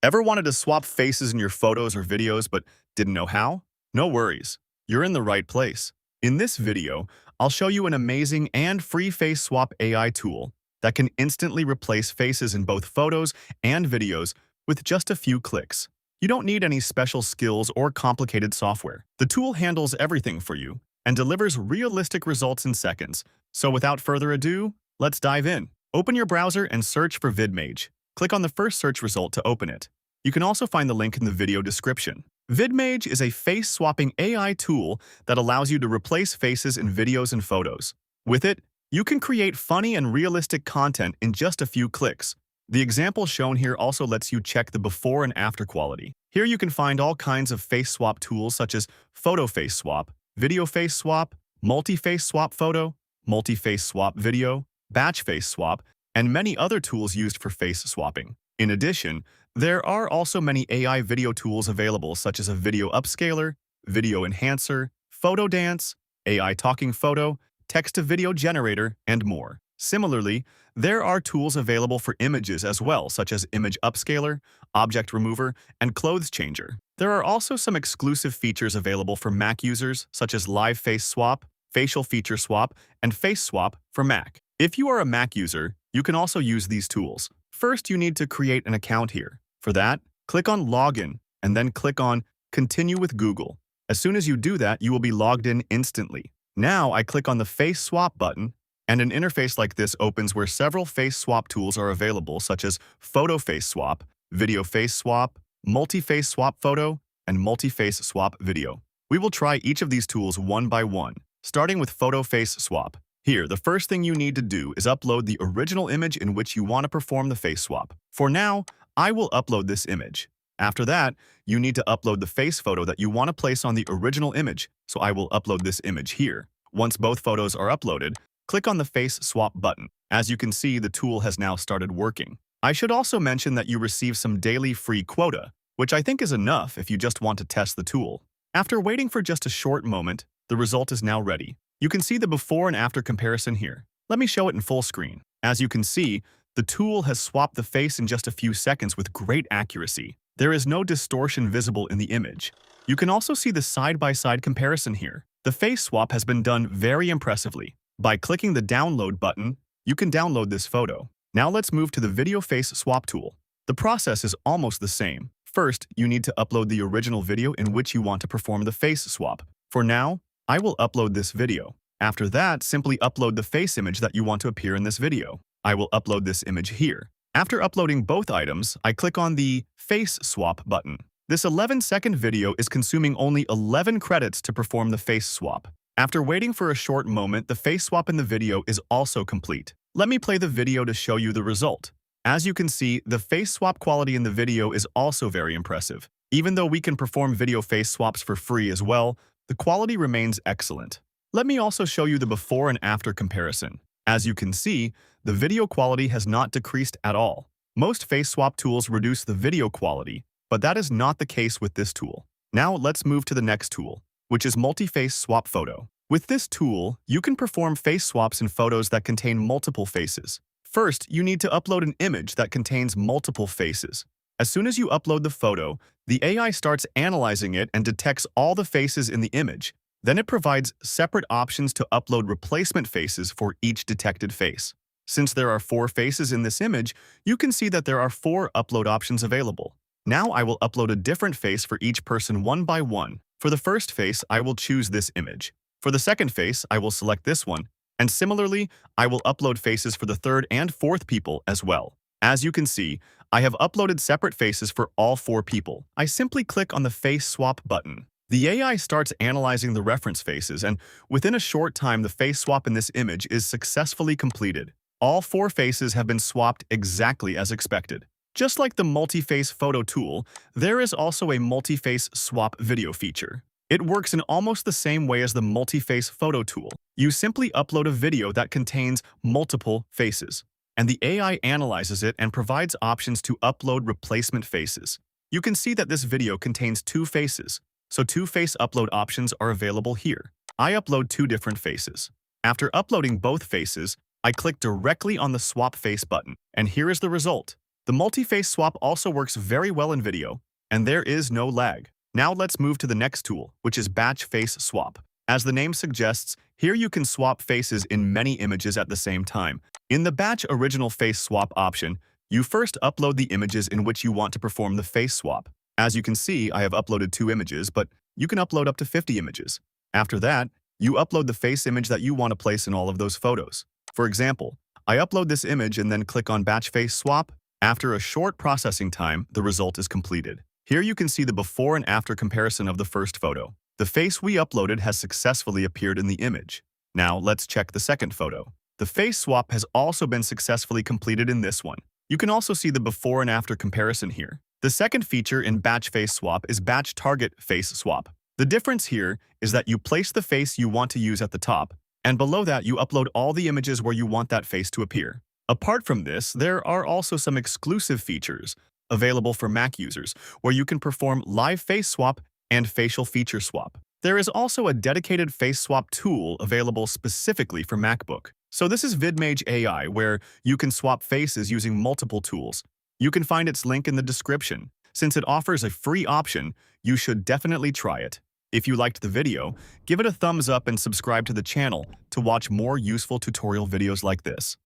Ever wanted to swap faces in your photos or videos but didn't know how? No worries, you're in the right place. In this video, I'll show you an amazing and free face swap AI tool that can instantly replace faces in both photos and videos with just a few clicks. You don't need any special skills or complicated software. The tool handles everything for you and delivers realistic results in seconds. So without further ado, let's dive in. Open your browser and search for VidMage. Click on the first search result to open it. You can also find the link in the video description. VidMage is a face-swapping AI tool that allows you to replace faces in videos and photos. With it, you can create funny and realistic content in just a few clicks. The example shown here also lets you check the before and after quality. Here you can find all kinds of face swap tools such as photo face swap, video face swap, multi-face swap photo, multi-face swap video, batch face swap, and many other tools used for face swapping. In addition, there are also many AI video tools available such as a video upscaler, video enhancer, photo dance, AI talking photo, text-to-video generator, and more. Similarly, there are tools available for images as well, such as image upscaler, object remover, and clothes changer. There are also some exclusive features available for Mac users, such as live face swap, facial feature swap, and face swap for Mac. If you are a Mac user, you can also use these tools. First, you need to create an account here. For that, click on Login and then click on Continue with Google. As soon as you do that, you will be logged in instantly. Now, I click on the Face Swap button, and an interface like this opens where several face swap tools are available, such as Photo Face Swap, Video Face Swap, Multi-Face Swap Photo, and Multi-Face Swap Video. We will try each of these tools one by one, starting with Photo Face Swap. Here, the first thing you need to do is upload the original image in which you want to perform the face swap. For now, I will upload this image. After that, you need to upload the face photo that you want to place on the original image, so I will upload this image here. Once both photos are uploaded, click on the Face Swap button. As you can see, the tool has now started working. I should also mention that you receive some daily free quota, which I think is enough if you just want to test the tool. After waiting for just a short moment, the result is now ready. You can see the before and after comparison here. Let me show it in full screen. As you can see, the tool has swapped the face in just a few seconds with great accuracy. There is no distortion visible in the image. You can also see the side-by-side comparison here. The face swap has been done very impressively. By clicking the download button, you can download this photo. Now let's move to the video face swap tool. The process is almost the same. First, you need to upload the original video in which you want to perform the face swap. For now, I will upload this video. After that, simply upload the face image that you want to appear in this video. I will upload this image here. After uploading both items, I click on the Face Swap button. This 11-second video is consuming only 11 credits to perform the face swap. After waiting for a short moment, the face swap in the video is also complete. Let me play the video to show you the result. As you can see, the face swap quality in the video is also very impressive. Even though we can perform video face swaps for free as well, the quality remains excellent. Let me also show you the before and after comparison. As you can see, the video quality has not decreased at all. Most face swap tools reduce the video quality, but that is not the case with this tool. Now let's move to the next tool, which is Multi-Face Swap Photo. With this tool, you can perform face swaps in photos that contain multiple faces. First, you need to upload an image that contains multiple faces. As soon as you upload the photo, the AI starts analyzing it and detects all the faces in the image. Then it provides separate options to upload replacement faces for each detected face. Since there are 4 faces in this image, you can see that there are 4 upload options available. Now I will upload a different face for each person one by one. For the first face, I will choose this image. For the second face, I will select this one. And similarly, I will upload faces for the third and fourth people as well. As you can see, I have uploaded separate faces for all 4 people. I simply click on the Face Swap button. The AI starts analyzing the reference faces, and within a short time, the face swap in this image is successfully completed. All 4 faces have been swapped exactly as expected. Just like the multi-face photo tool, there is also a multi-face swap video feature. It works in almost the same way as the multi-face photo tool. You simply upload a video that contains multiple faces, and the AI analyzes it and provides options to upload replacement faces. You can see that this video contains 2 faces, so 2 face upload options are available here. I upload 2 different faces. After uploading both faces, I click directly on the Swap Face button, and here is the result. The multi-face swap also works very well in video, and there is no lag. Now let's move to the next tool, which is batch face swap. As the name suggests, here you can swap faces in many images at the same time. In the batch original face swap option, you first upload the images in which you want to perform the face swap. As you can see, I have uploaded 2 images, but you can upload up to 50 images. After that, you upload the face image that you want to place in all of those photos. For example, I upload this image and then click on Batch Face Swap. After a short processing time, the result is completed. Here you can see the before and after comparison of the first photo. The face we uploaded has successfully appeared in the image. Now let's check the second photo. The face swap has also been successfully completed in this one. You can also see the before and after comparison here. The second feature in Batch Face Swap is Batch Target Face Swap. The difference here is that you place the face you want to use at the top, and below that you upload all the images where you want that face to appear. Apart from this, there are also some exclusive features available for Mac users, where you can perform live face swap and facial feature swap. There is also a dedicated face swap tool available specifically for MacBook. So this is VidMage AI, where you can swap faces using multiple tools. You can find its link in the description. Since it offers a free option, you should definitely try it. If you liked the video, give it a thumbs up and subscribe to the channel to watch more useful tutorial videos like this.